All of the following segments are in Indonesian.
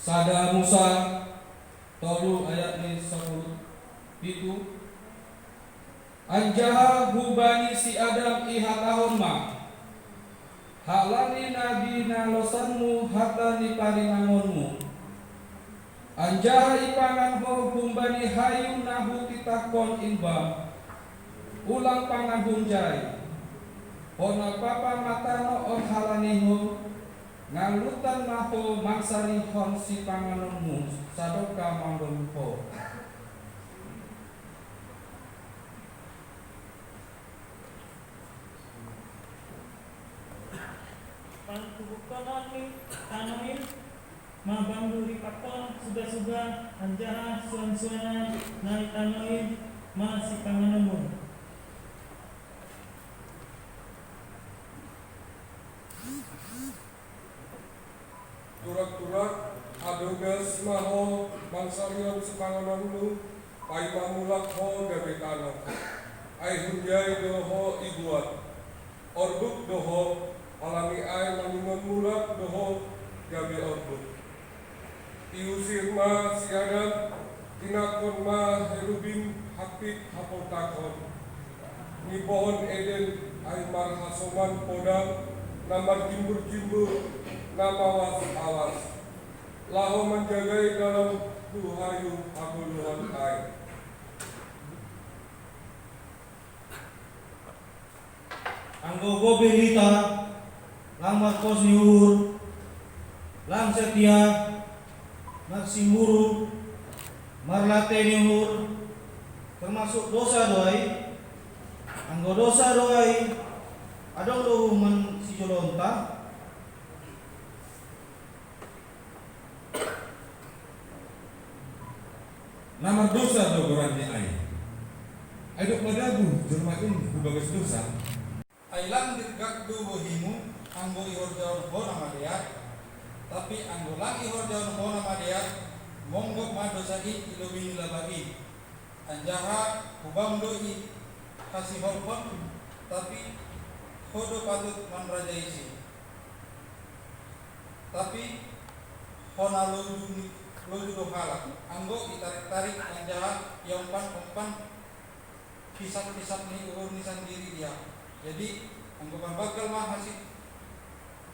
Sada Musa tolu ayat ni 10 itu anjaha hubani si Adam ihatahon ma halani nabi nalosanmu hatani parinangonmu anjaha ipangan ho humbani hayu nahu titakon inba ulang pangan hunjai ona papa matano on halaniho ngalutan naho mangsari hon si panganonmu sadoka manggonho. Pangkubukanani tanamin mabanduri pakon suga-suga anjaha suan-suanan nai tanamin masih panganonmu. Turak-turak adogas maho mangsarion sepangananmu pai mamulak ho gabetano ai hunjai doho ibuat orbuk doho alami ai manungan mulak doho gabe orbuk iusir ma siadan tinakon ma herubin hapit hapotakon ni pohon eden ai marhasoman podang namar jimbur-jimbur nama awas laho menjagai dalam duhayu aguluhan kai. Anggo berita lang markos niur lang setia maksimuru marlate niur termasuk dosa doai anggo dosa doai adong dohuman si jolonta Nama dosa do gorani ai. Aidok madabu jermakin kubagas dosa. ailang dirgak du bohimu anggo ihor jaon ho nama dia tapi anggo lang ihor jaon ho nama dia monggo madosai ilobini labagi anjaha hubam doi kasih horpon tapi hodo patut manrajaisi tapi hona loju do halak anggo itarik-tarik anjaha yang umpan pisat-pisat ni urun ni sendiri dia. Jadi anggapan bakal mah hasil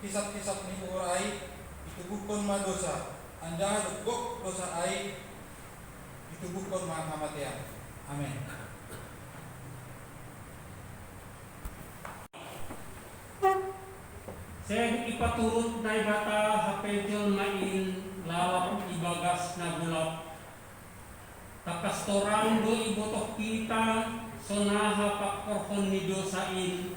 kisah-kisah ni urai itu bukan mah dosa anjaha degok dosa ai itu bukan mah kamatian. Amin. Saya ipaturut dai bata HP jelmain lawak ibagas nagulap takas torang do ibotok kita sonaha pakkorhon ni dosain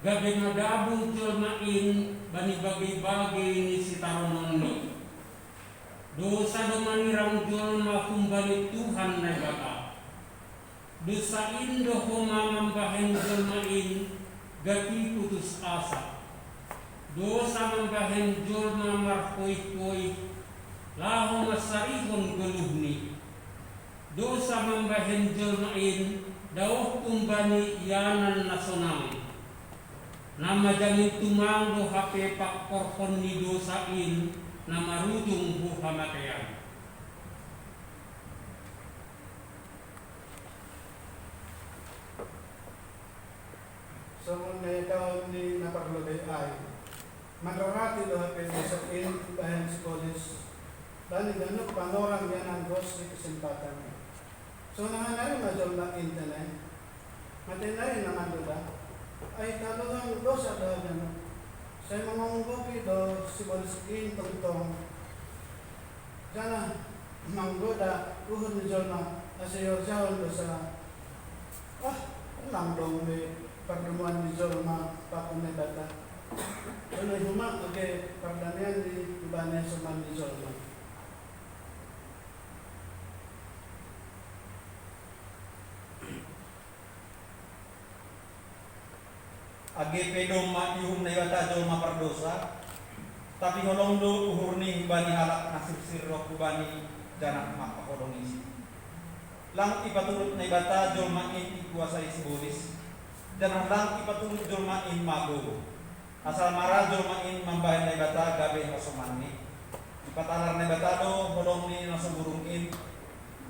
gabe nadabu jelmain bani bagi-bagi ni sitaronon ni dosa do manirang jelma kumbani Tuhan na bata dosain do homa mambahen jelmain gati putus asa dosa mambahen jelma markoi-koi laho masarihon geluhni dosa mambahen jelmain dauh tumbani yanan nasional nama jamin tumang do HP pak korpon ni dosain nama rujung bu hamatean Soalnya tahun ni naparlogay ay manrarati do HP dosain bahan skolis bani ganok panorang yan ang dos di kesempatan. So nanganari majol na internet, matinay naman doon ay talagang dosa doon. Saya mengunggopi do si bolisikin tentong jana manggoda uhun ni jolma asayor jauh dosa lang dong di pertemuan di jolma pakune bata. Ano huma okay perdanian di ibane suman di jolma. Age pedom ma ihum na ibata jolma pardosa tapi holong do uhur ni bani halak nasib sirro kubani janak makakodong isi lang ipaturut na ibata jolma in ikuasai sibolis dan lang ipaturut jolma in mago asal mara jolma in mambahin na ibata gabe hasomani ipatanar na batado hodong ni nasa burungin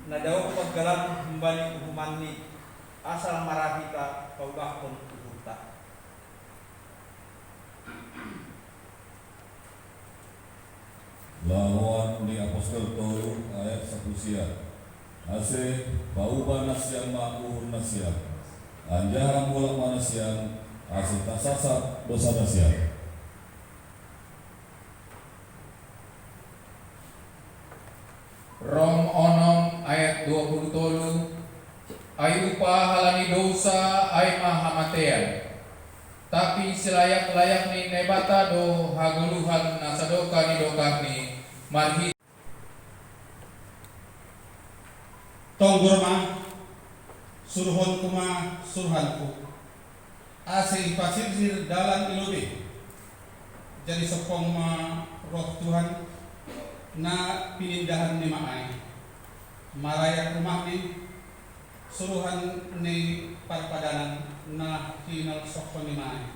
na daw paggalang humbani uhuman ni asal marahita paubahon uhurta. Lawan ni Apostol Tolu ayat 1 siap. Ase pauba nasyang ma'uhur nasyang. Anjara mulak manasyang ase tasasat dosa nasyang. Rom onom ayat 23 ay upah halani dosa ay mahamatean. Tapi selayak-layak ni nebata do haguluhan nasadoka ni dokah ni marhi Tonggor ma suruhon kuma suruhanku ase ipasir dalan ilobe jadi sopong ma roh Tuhan na pinindahan ni maay marayak rumah ni suruhan ni parpadanan na hinal sopong ni maay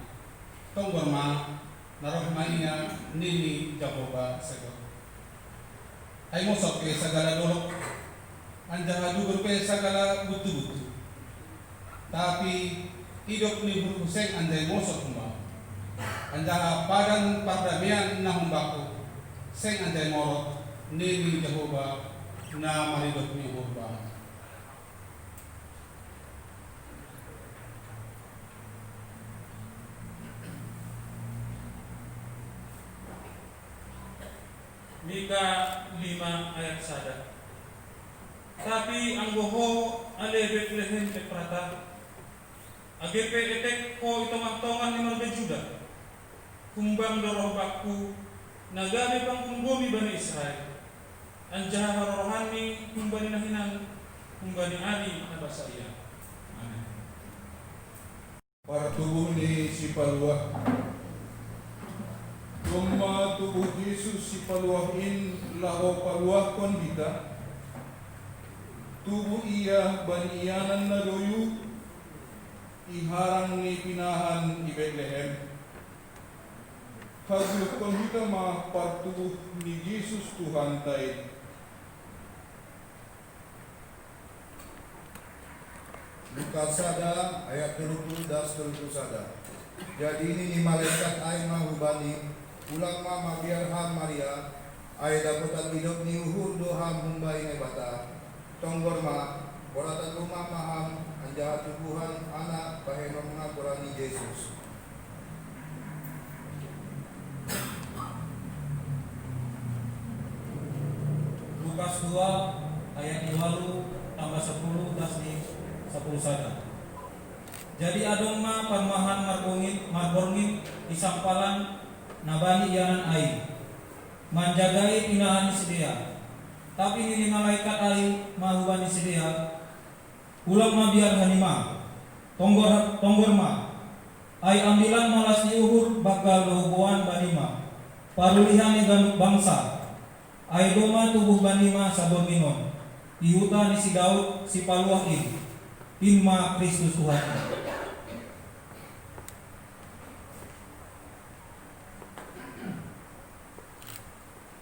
tonggor ma naroh maiya nini Jacoba sagot ay mosok ke sagala dolok anjaha dugur pe sagala butu-butu tapi hidup ni Hussein anjay mosok humba anjaha padan pardamian na humbaku seng anjay morot ni Jehovah na maridot ni hurba. Mika 5 ayat 1. Tapi ang goho ale Bethlehem Efrata agepe etek ko itomang-tongan ni marga Juda kumbang doroh bakku nagami pang kumbumi Bani Israel anjaha rohani kumbani nahinan kumbani ani nabasaya. Amin. Para tubuh ni si Paluah Gumma tubuh Yesus si Paluahin lao Paluah kon kita tubuh iya banianan na doyu iharang ni pinahan i Bethlehem haguluk kon kita ma partubuh ni Yesus Tuhan tay Lukas sada ayat 20 dan 21 sada. Jadi ini ni malaikat ay mahubani ulang mama biarham Maria ay dapat hidup ni uhur doham humbai na bata tonggor ma boratan rumah maham anjahat tubuhan anak pahenong nga borani Yesus. Lukas 2 ayat 20 tambah 10 das di 10 sada. Jadi adong ma panmahan marborngin isampalan nabani ianan ai manjagai pinahan sedia. Tapi ini malaikat ai mahubani sedia ulang ma biar hanima tonggor ma ai ambilan malas ni uhur bakal dohubuan banima parulihan ni bangsa ai doma tubuh banima sabon minon iuta ni si Daud si Paluah Inma Kristus Tuhan.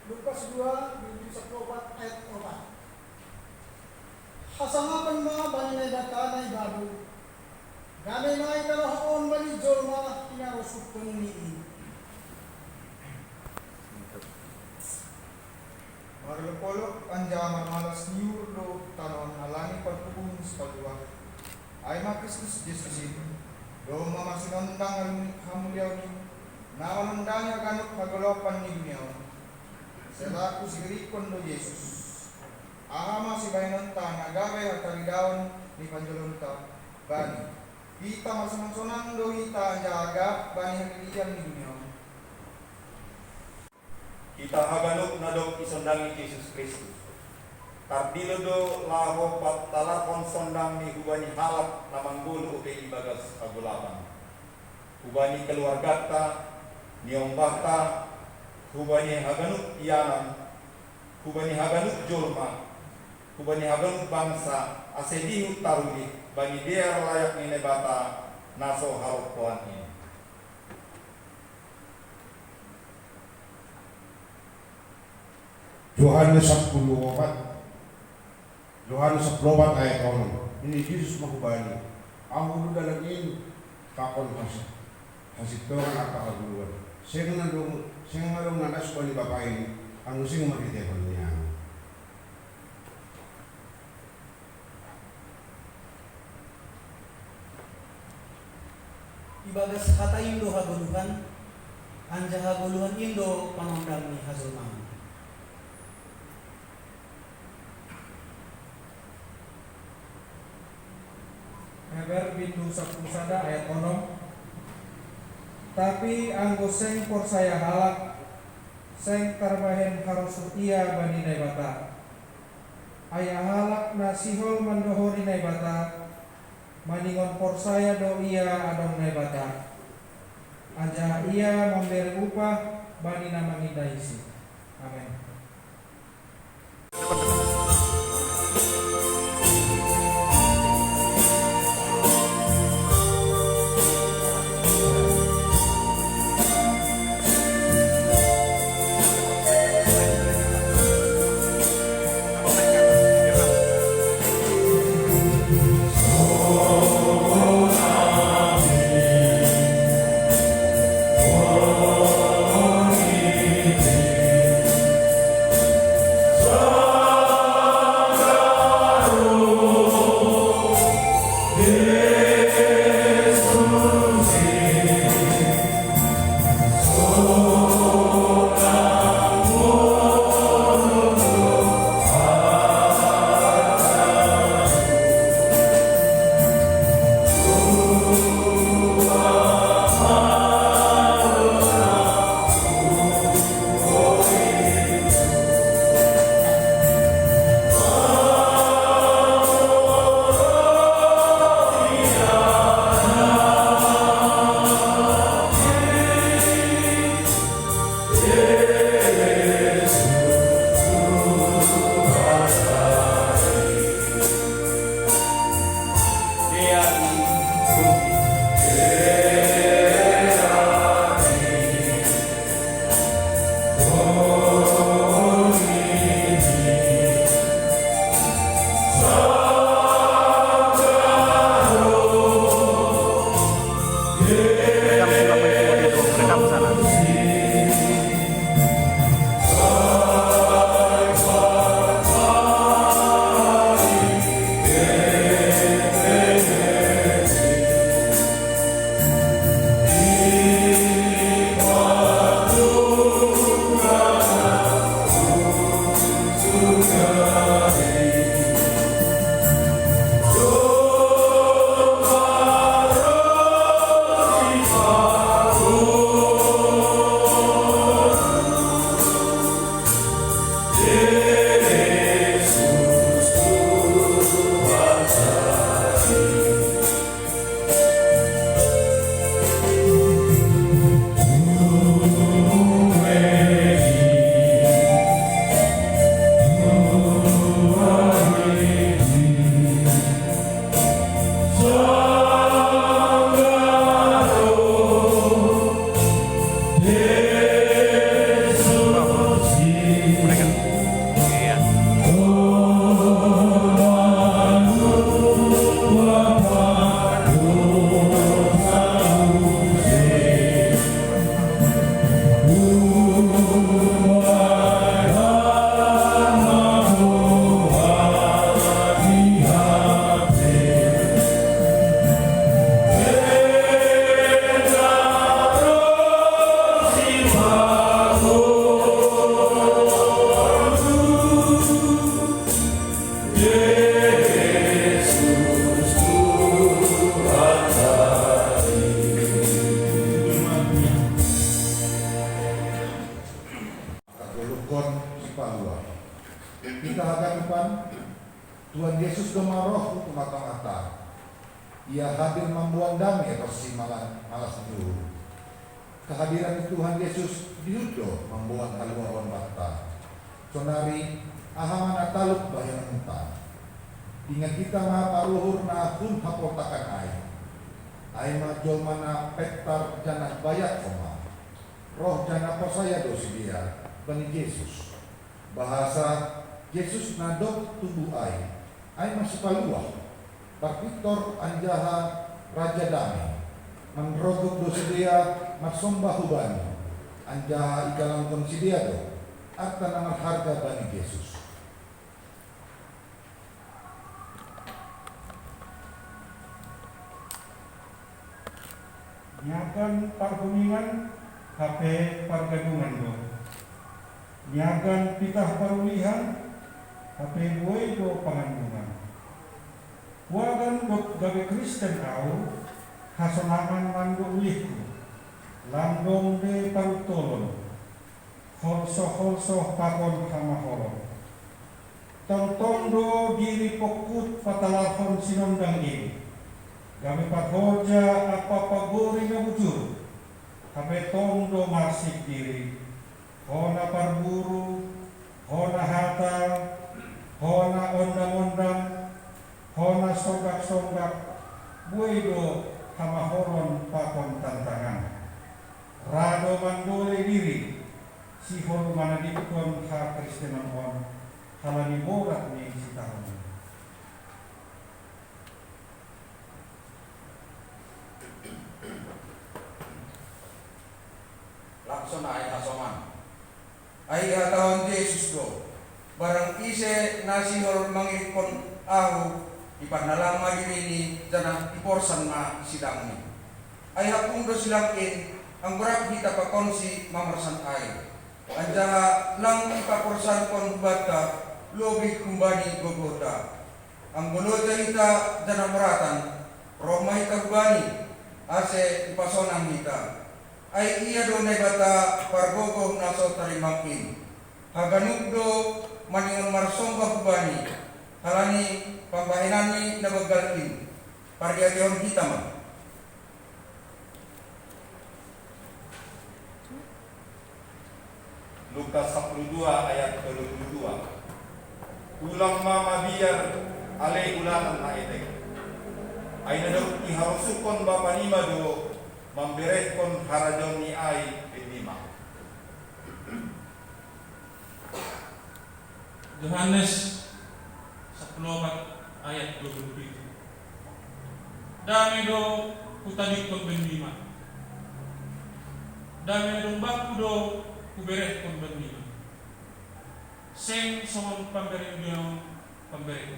Lukas 2 Bibli 14 ayat 4. Hasangapan mga bani data na ibado. Ganay mga ikarahoon bani Jorma kinarusok ko ni Marlopolok anjamar malas niur do tanon halangi pagpupun sa pagluwag. Ay Kristus Yesus ini. Do mamasinondang hamulyaw ni nawanandanya ganot kagalopan ni dunia. Selaku sigirikon do Yesus. Ahama si bainonta nagabay hataridaon ni panjolonta bani. Kita masunang-sunang do hita jaga bani hakilian ni dunia. Kita haganuk nadok isondangi Yesus Kristus. Tardilo do laho patalakon sondang ni hubani halak namang bulu upe ibagas agulapan. Hubani keluargata, niombahta, hubani haganuk iyanan, hubani haganuk jorma, hubani haganuk bangsa, asedihu taruli, bani dia layak ni nebata naso harap Tuhan ini. Yohanes 10 ayat 6. Ini Yesus menghubani. Ang dalam ini kakon hasito ang kakaguluhan. Saya ngalong nanas ko ni Bapak ini. Ang using makitipon niya. Ibagas kata Indo haguluhan, anja haguluhan Indo panondang ni Hazulman. Heber bindu 10 ayat 6. Tapi anggo seng porsaya halak seng tarbahen harus ia bani naibata. Ayah halak nasihol mandohori naibata maningon porsaya do ia adong naibata. Aja ia memberi upah bani nama ngidaisi. Amin. Kita hadapan Tuhan Yesus gemaroh tumatang-ata. Ia hadir membuang damai persimalan malas dulu. Kehadiran Tuhan Yesus diudo membuat haluan bata. Sonari ahaman ataluk bayang entah. Ingat kita maha luhur na pun hapotakan air. Air majol mana pektar janah bayak koma. Roh janah persaya dosi dia bani Yesus. bahasa Yesus nadok tubuh ai masih paluah Victor anjaha Raja Damai menrogok dosedia masombah hubani anjaha ikalang konsidiado arta nama harga bani Yesus. Niagan parhuningan HP pargadungan do. Niagan pitah parulihan HP buai do pangandungan. Wagan dok gawe Kristen au hasonangan mando ulihku. Landong de parutolon. Holso pakon hamaholon. Tong do diri pokut patalahon sinondang ini. Kami pathoja apa pagori na bujur. Kami tondo marsik diri. Hona parburu, hona hatal, hona ondang-ondang, hona songgak-songgak. Buedo hamahoron pakon tantangan. Rado mandole diri. Sihon manadikon ha Kristenan on. Halani borat ni si tahun. Laksana ay asoman ay hatawon Yesus do barang ise nasihor mangikon ahu ipanalama dirini jana iporsan ma sidang ni ay hapung do silakin ang berat kita pakonsi mamarsan ay anjaha lang ipaporsan kon bata lobih kumbani gogota ang bulota kita jana meratan romay kagbani ase ipasonang kita ay iya do na bata pargogo naso tarimakin. Haganuk do maningon marsomba kubani. Halani pambahinani na bagalin. Pardiagyon kita man. Lukas 12 ayat 22. Ulang mama biar ale ulangan na itek. Ay nadok iharusukon bapa nima do memberekon harajon ni ai pendima. Yohanes 10 ayat 27. Dami do kutadikon pendima. Dami do baku do kuberekon pendima. Seng somon pamberekon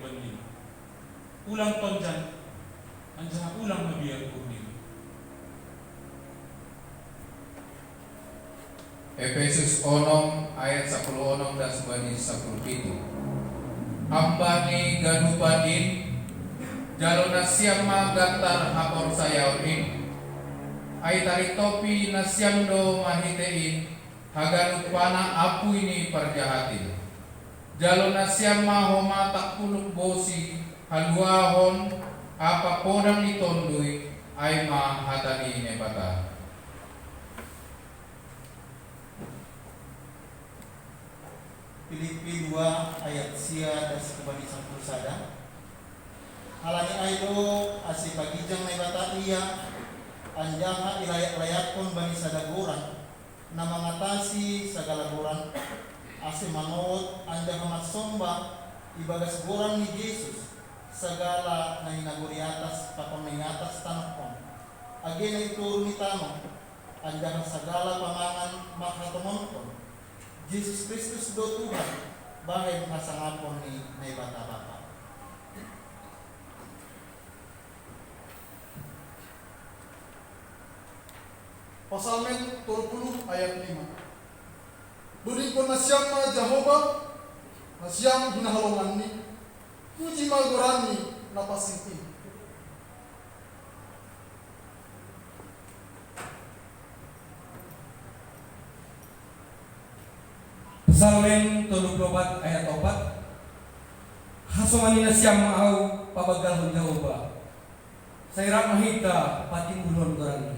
pendima. Ulang tonjan anjaha ulang mabiar pendima. Efesus 6 ayat 10 dan 10 Ambani ganupadin jalona siam magatar hapor sayaonin ay tarik topi na siam do mahitein haganut pana apu ini perjahatin jalona siam mahoma takpuluk bosi haluahon apa podang itondui ay mahatani nebata. Filipi 2 ayat sia dan sekebani sampul sada. Halani aido asi pagijang na ibata iya anjaha ilayak-layakon bani sadaguran na mangatasi segala guran asi manot anjaha matsomba ibagas guran ni Yesus segala na hinaguri atas pakon na atas tanokon agi na ituro ni tanong anjaha segala pamangan makatomonkon Yesus Kristus do Tuhan bahay masangapon ni naibata bata. Pasalmen 20 ayat 5. During ko na siyang mga Jehovah na siyang hinahalongan ni puji maguran ni napasiti. Salmen 34 ayat 4. Hasomani na siyang maaw pabagal ng Jehovah. Sa irap mahita pating bulon garani.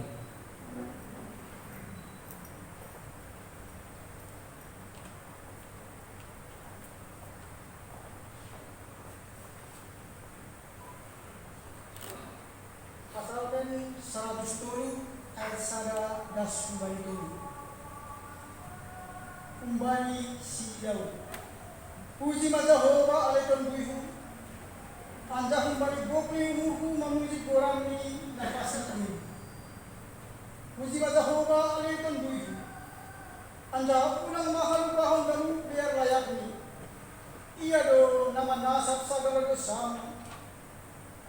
Pasalmen 110 ayat 1 das 22. Kumbani si Daud Puji ma Jehovah alaikum buihu. Anjahun balik gopli muhu memuji Qurani nafasku. Puji ma Jehovah alaikum buihu. Anjah pulang mahal bahon baru biar layakni. Iya do nama nasab segala dosa.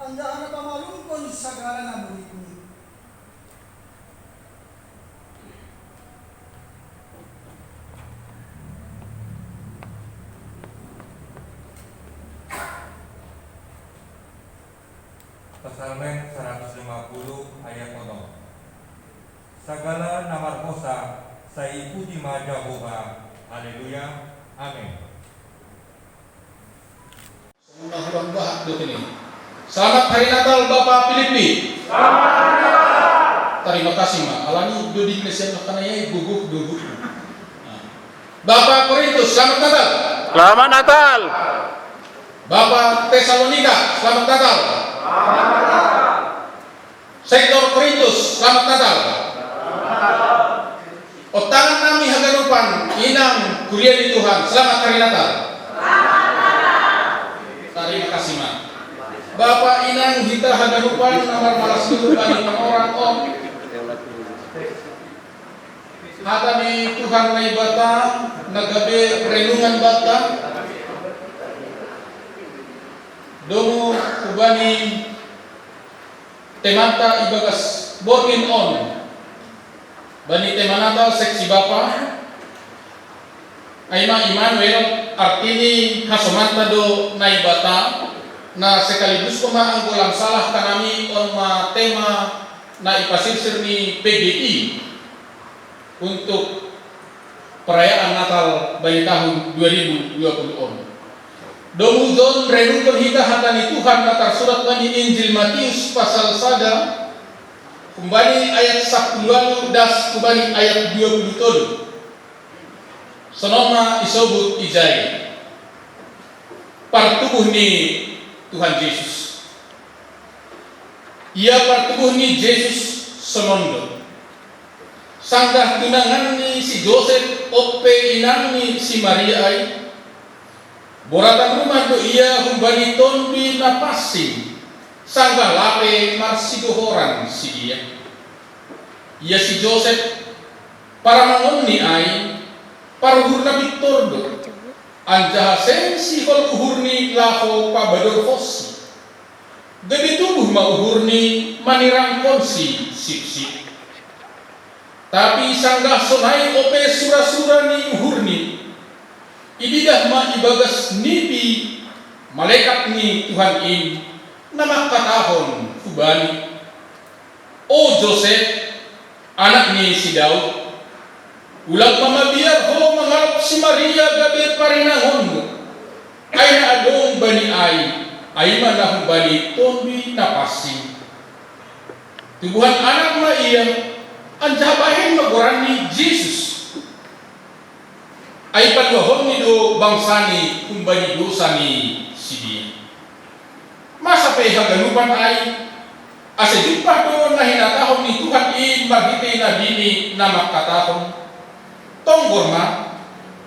Anjah anak pamalungkon segala namuliku. Psalmen 150 ayat 0. Segala nama kosa saya puji ma Jehovah. Haleluya. Amin. Selamat Hari Natal Bapak Filipi. Selamat Hari Natal. Terima kasih Ma. Alani dodi Indonesia makanaya guguk. Bapak Korintus, selamat Natal. Selamat Natal. Bapak Tesalonika, selamat Natal. Sektor Korintus, selamat Natal. Otangan nami haganupan inang kuliah di Tuhan, selamat Hari Natal. Terima kasih Ma. Bapak inang kita haganupan nomor malas dulu bagi orang om. Hatami Tuhan nai bata nagabe renungan bata. Domo kubani temanta ibagas borgin on bani temanata seksi bapa aima Immanuel artini hasomanta do naibata na sekaligus koma anggolang salah kanami on ma tema na ipasirsir ni PGI untuk perayaan Natal bagi tahun 2020 on. Domu don renungkan hita hatani Tuhan kata surat bani Injil Matius pasal 1 kembali ayat 10 das kembali ayat 20 sonoma isobut ijai partubuh ni Tuhan Yesus. Ia partubuh ni Yesus semondo sanggah tunangan ni si Joseph ope inang ni si Maria ai boratan rumah do ia humbani tondi napasi sanggah lape marsigohoran si dia. Ia si Joseph para mangonni ai para hurna Victor do anjaha sensi hol uhurni laho pabador hosi gede tubuh ma uhurni manirang konsi sip tapi sanggah sonai ope sura-sura ni uhurni ibidah ma ibagas nipi malaikat ni Tuhan in nama katahon kubani o Joseph anak ni si Daud ulang mama biar ho mengharap si Maria gabe parinahon aina adong bani ai manah bani tombi napasi tubuhan anak ma iya anjabahin magorani Jesus ay panlohon ni do bangsani kumbani dosani sidi masa pe haganupan ay asa jumpa do na hinatahon ni Tuhan in magite na dini na makatahon tonggor ma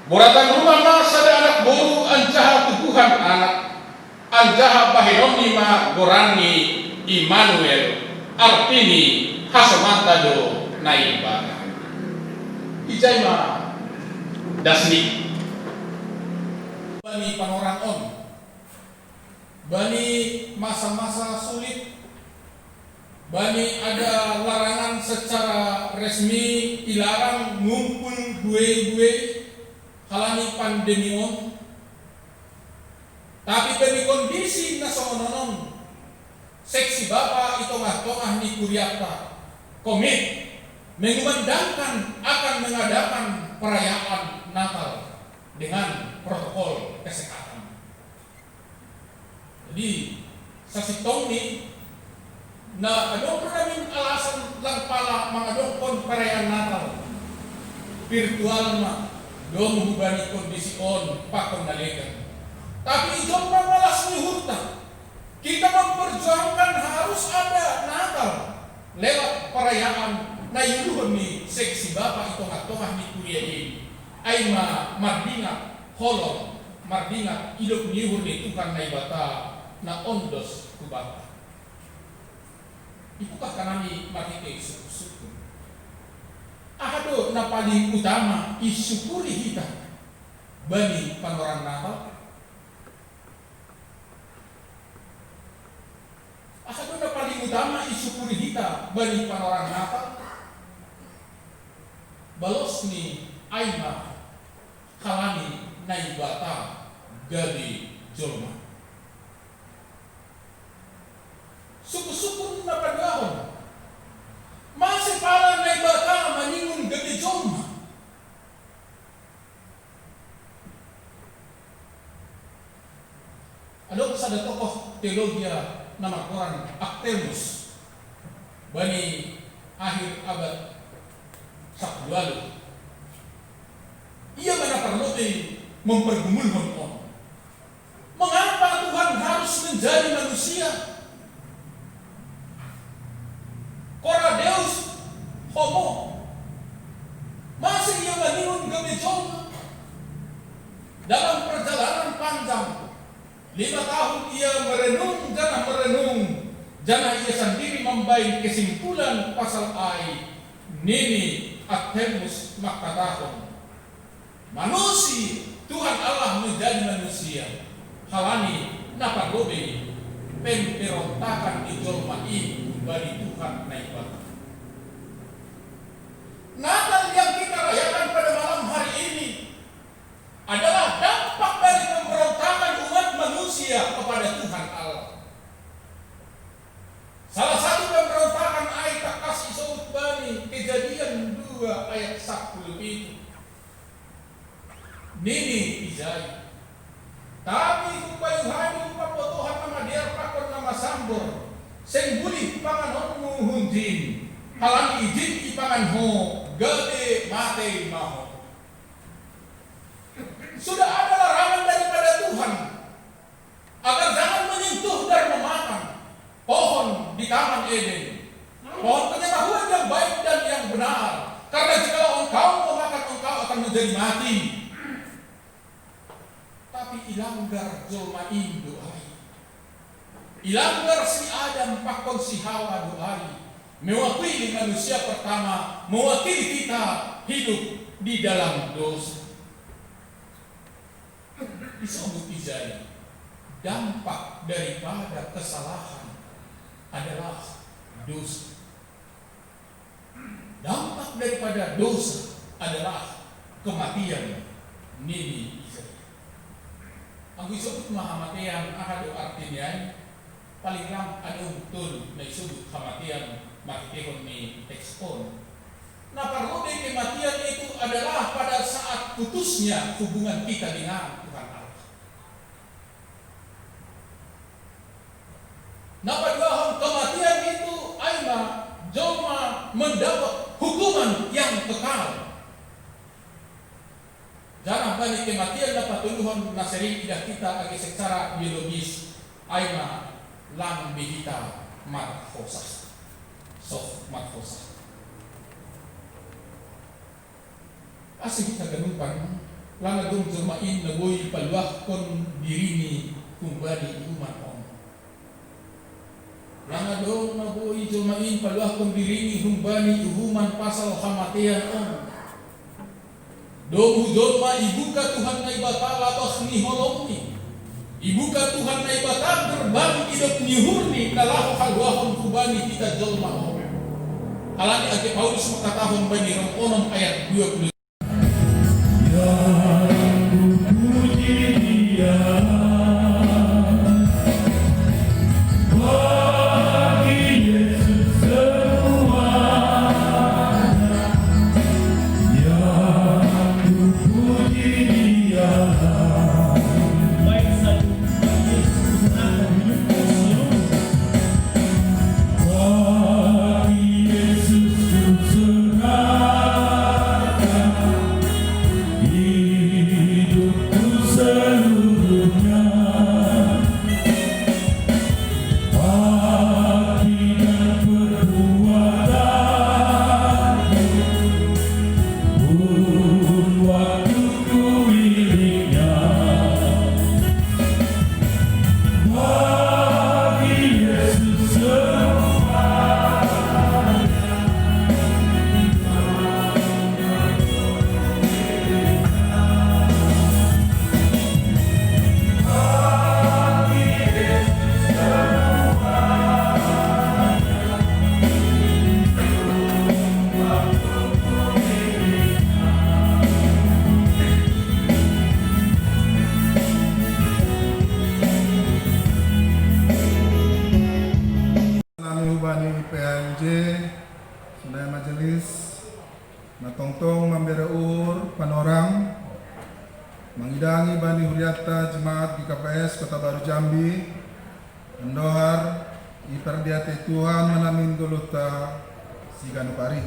boratan rumah ma sada anak boru anjaha tubuhan anak anjaha bahinon ni ma gorani Immanuel artini hasomanta do naiba ijay ma dasni bani panorang on bani masa-masa sulit bani ada larangan secara resmi dilarang ngumpul gue halani pandemi on tapi bagi kondisi nasononon seksi bapak itu tongah ni kuriata komit mengumandangkan akan mengadakan perayaan Natal dengan protokol kesehatan. Jadi sasitong ni na adong pernamin alasan lang pala mangadong perayaan Natal virtual ma do menghubani kondisi on pakondalikan. Tapi ijong malas ni hurta kita memperjuangkan harus ada Natal lewat perayaan na yuluhon ni seksi bapak itu tongah ni kuliah ini ay mardinga holong mardingat ilok niuhur ni Tuhan na ibata na ondos kubata. Ipukah kanami makikay suku-suku. Ahado na paling utama isyukuri kita bani panorang Natal. Ahado na paling utama isyukuri kita bani panorang Natal. Balos ni Aima kalani na ibata gadi jolma. Suku-suku na pagahon. Masih para na ibata maningon gadi jolma. Ano sa tokoh teologiya na magkuran Actemus bani akhir abad 10. Ia menaparlote mempergumulkan on. Mengapa Tuhan harus menjadi manusia? Cora Deus homo. Masih ia maningon gamejong. Dalam perjalanan panjang 5 tahun ia merenung. Jangan ia sendiri membaik kesimpulan pasal ai nini Actemus makatahon. Manusia, Tuhan Allah menjadi manusia. Halani napagobe pemberontakan di jolma ini bagi Tuhan naibah. Natal yang kita rayakan pada malam hari ini adalah dampak dari pemberontakan umat manusia kepada Tuhan Allah. Salah satu pemberontakan ayat tak kasih sebut bani Kejadian 2 ayat 10 itu. Nini izai. Tapi kupayuhani papotohan nama dia pakon nama sambor. Seng buli pangan honmu hunjin. Halang izin ipangan ho gede mate maho. Sudah ada larangan daripada Tuhan agar jangan menyentuh dan memakan pohon di Taman Eden. Pohon pengetahuan yang baik dan yang benar. Karena jika engkau memakan engkau akan menjadi mati. Tapi ilanggar jolma doai. Ilanggar si Adam pakon si Hawa doai. Mewakili manusia pertama, mewakili kita hidup di dalam dosa. Disebut ijai. Dampak daripada kesalahan adalah dosa. Dampak daripada dosa adalah kematian. Nini ijai. Ang isubot mahamatian ahado artinya paling lang anong tul na isubot kamatian makikihon ni Expon. Naparode kematian itu adalah pada saat putusnya hubungan kita dengan Tuhan Allah. Napadahon kematian itu aina joma mendapat hukuman yang kekal. Jangan balik kematian dapat tuluhan na sering tidak kita agi secara biologis aina lang bihita marhosas. Sof marhosas. Asing kita ganupan lang adong jumain na boy paluak kon dirini kumbali uman on. Lang adong na boy jumain paluak kon dirini kumbali uman pasal kamatian on. Dobu jolma ibuka Tuhan na ibata labas ni holongni. Ibuka Tuhan na ibata berbagi hidup ni hurni nalahu halwahon kubani kita jolma ho. Halani agi Paulus makatahon bani Romanom ayat 20. Yesus ku serahkan Sunai majelis natongtong memberaur panorang mengidangi bani huriata jemaat di KPS Kota Baru Jambi mendohar iperdiate Tuhan menamin duluta siganupari.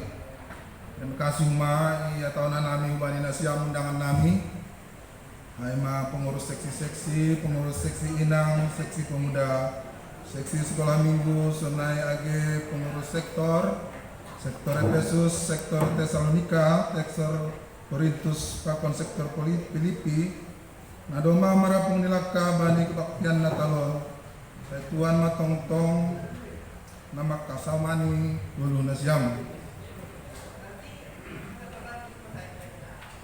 Terima kasih ma iya tahunan nami bani nasiam undangan nami Haima pengurus seksi-seksi, pengurus seksi inang, seksi pemuda, seksi sekolah minggu, Sunai AG, pengurus sektor Efesus, sektor Tesalonika, sektor Korintus, pakon sektor Filipi, nadoma marapung nilaka bani kebaktian natalon, saya tuan matongtong, nama kasamani dulu nasiam.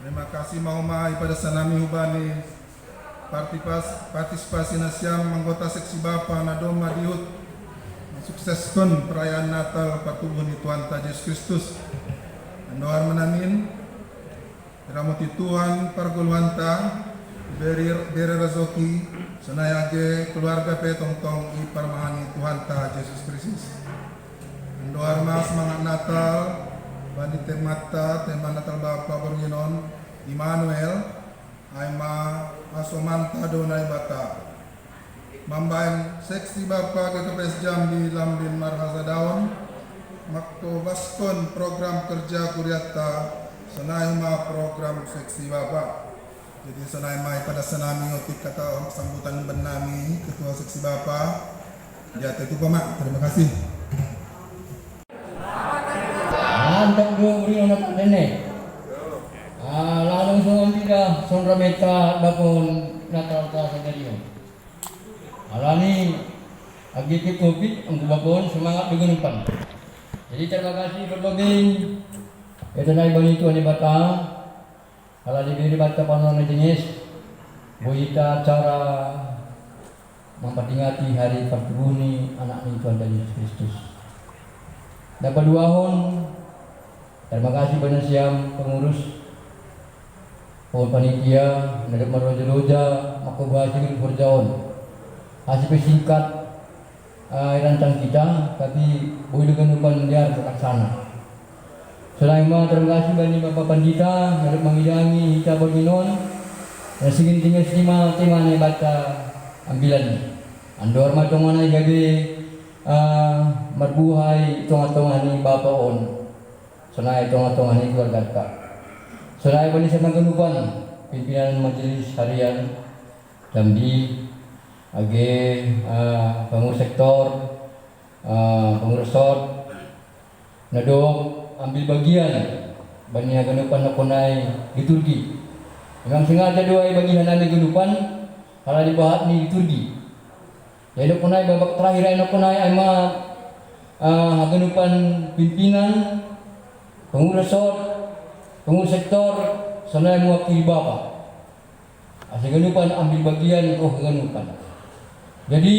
Terima kasih mahumai pada sanami hubani partisipasi nasiam anggota seksi Bapa nadoma diut sukseskan perayaan Natal patuhun Tuhan Yesus Kristus. Doa menamin Ramuti Tuhan parguluanta beri rezoki senayage keluarga petongtong i parmahani Tuhan Yesus Kristus. Doa mas semangat Natal bani temata tema Natal Bapa Berginon Immanuel Aima asomanta donai bata mambayan seksi Bapa KPS Jambi lambin marhasa daun makto baskon program kerja kuriata senaima program seksi Bapa. Jadi senaima pada senami otik kata sambutan benami ketua seksi Bapa jatuh itu Pak. Terima kasih. Antang dua beri anak nenek. Lalu sungai tidak sonra meta dapun Natal ta sendiri. Alani agiti Covid ang babon semangat begunupan. Jadi terima kasih berbagai itu naik bani Tuhan di Bata. Kalau diberi Bata panon jenis boita cara memperingati hari pertubuni anak Tuhan Yesus Kristus. Dapat 2 tahun. Terima kasih banyak siang pengurus panitia dari Maroja makobasi berjalan. Hasil singkat rancang kita, tapi boleh dengan depan dia terlaksana. Selain itu terima kasih bagi Bapak Pandita yang mengidangi kita berginon dan segintinya sima tema yang baca ambilan. Andor matongan ay gabi marbuhay tunga-tunga ni Bapak On. Senai tunga-tunga ni keluarga ka. Senai bani sa maganupan pimpinan majelis harian Jambi age pengurus sektor pengurus sot nadok ambil bagian bani aganupan na punay liturgi. Memang sengaja doa bagian na ganupan kalau dibahat ni liturgi. Jadi punay babak terakhir ay punay ay aganupan pimpinan pengurus sot, pengurus sektor, sanay mewakili Bapak. Ganupan ambil bagian ko ganupan. Jadi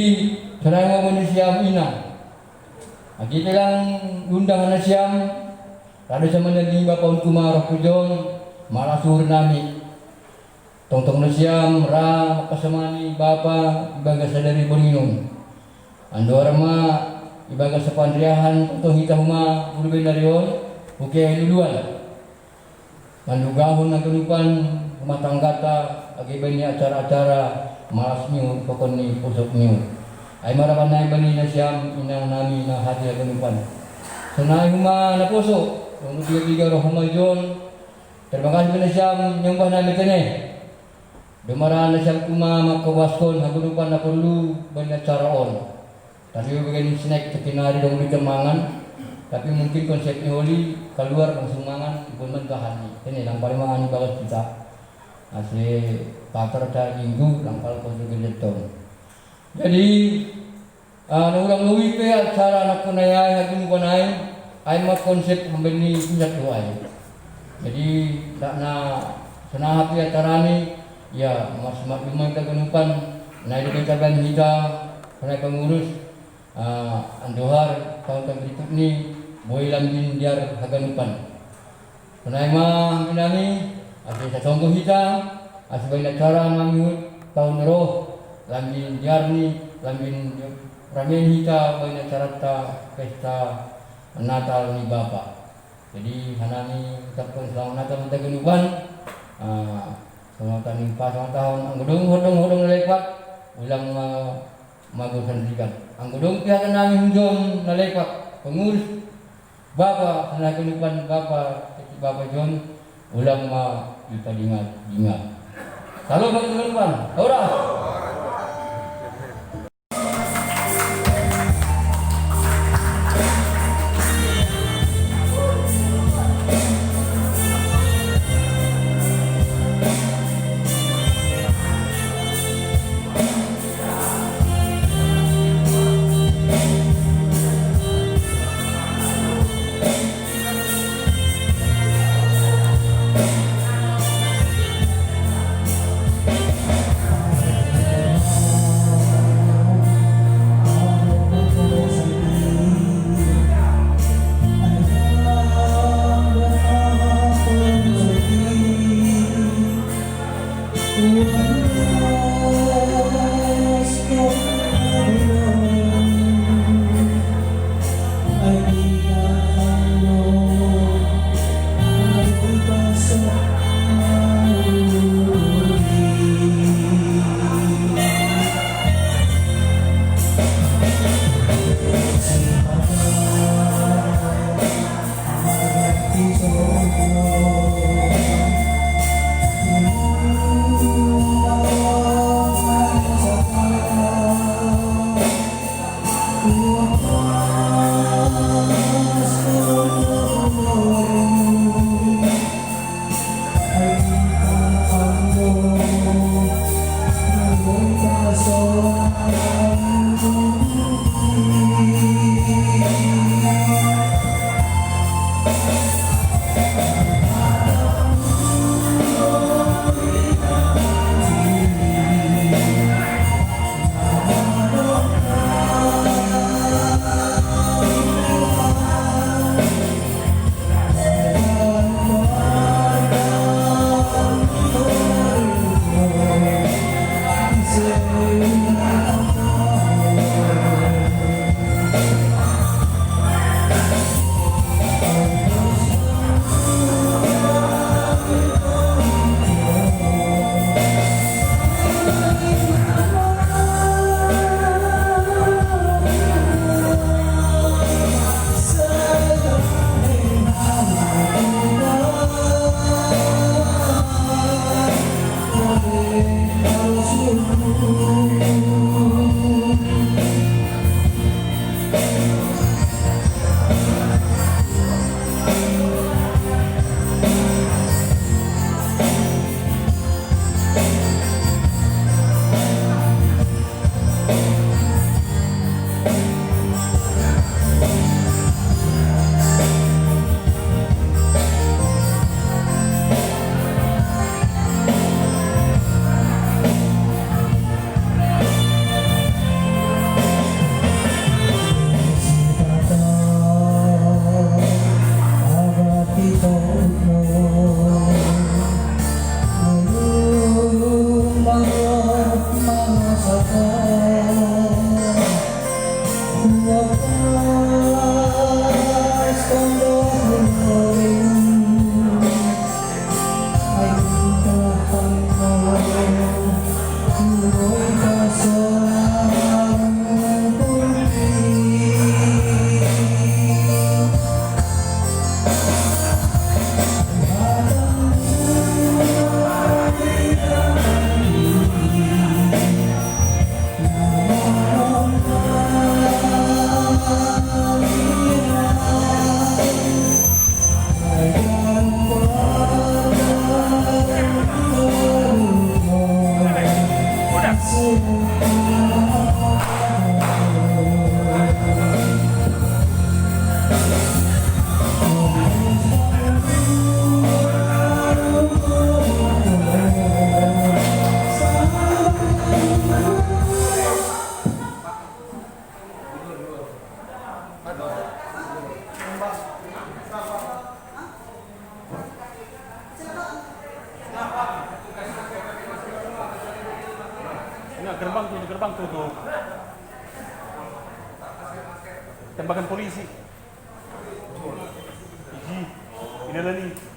sanay mo manusia ina. Kita lang undangan na siyam. Kada sa managing Bapak kumarap ko dyan, malasur nami. Tongtong na siyam, ra, kasamani, Bapa, ibaga sa dari Borginon. Ando arama, ibaga sa pandriyahan, tongtong hita huma, ulubay na riyon. Oke luluan mandugahon ng ganupan matanggata agibay ni acara-acara malas niyo pokon ni pusok niyo ay marapan na iba na siyam inang namin na hati na ganupan sanay huma na puso kung biga-biga roh humayon terima kasih na siyam nyumbah namin kane dumaraan na siyam kumamakawaskon hagunupan na perlu banyak caraon tadi begini snack tekinari dong di kemangan tapi mungkin konsepnya holi keluar langsung mangan pun mentahani ini yang paling mangan balas kita asli pakar cara minggu langkal konsep gedeton jadi orang luwi pe acara anak kunaya hakim kunai ai mat konsep membeni puncak doa jadi tak na senah api acara ni ya mas lumai kita genupan naik dengan kaban kita naik pengurus andohar tahun berikut ni boleh lambin diar haganupan. Kenai mah minami, asal sa contoh kita, asal banyak cara ngambil tahun roh, lambin diar ni, lambin ramen kita banyak cara ta pesta Natal ni Bapa. Jadi hanami ucapkan selamat Natal untuk kehidupan. Selamat tahun ang gudong nalepat ulang magusan dikan. Ang gudong pihak namin John nalepat pengurus Bapak sana kehidupan Bapak John ulang ipadingat. Salam bagi kehidupan. Ora. gerbang tutup. Tembakan polisi. Iji. Inilah nih.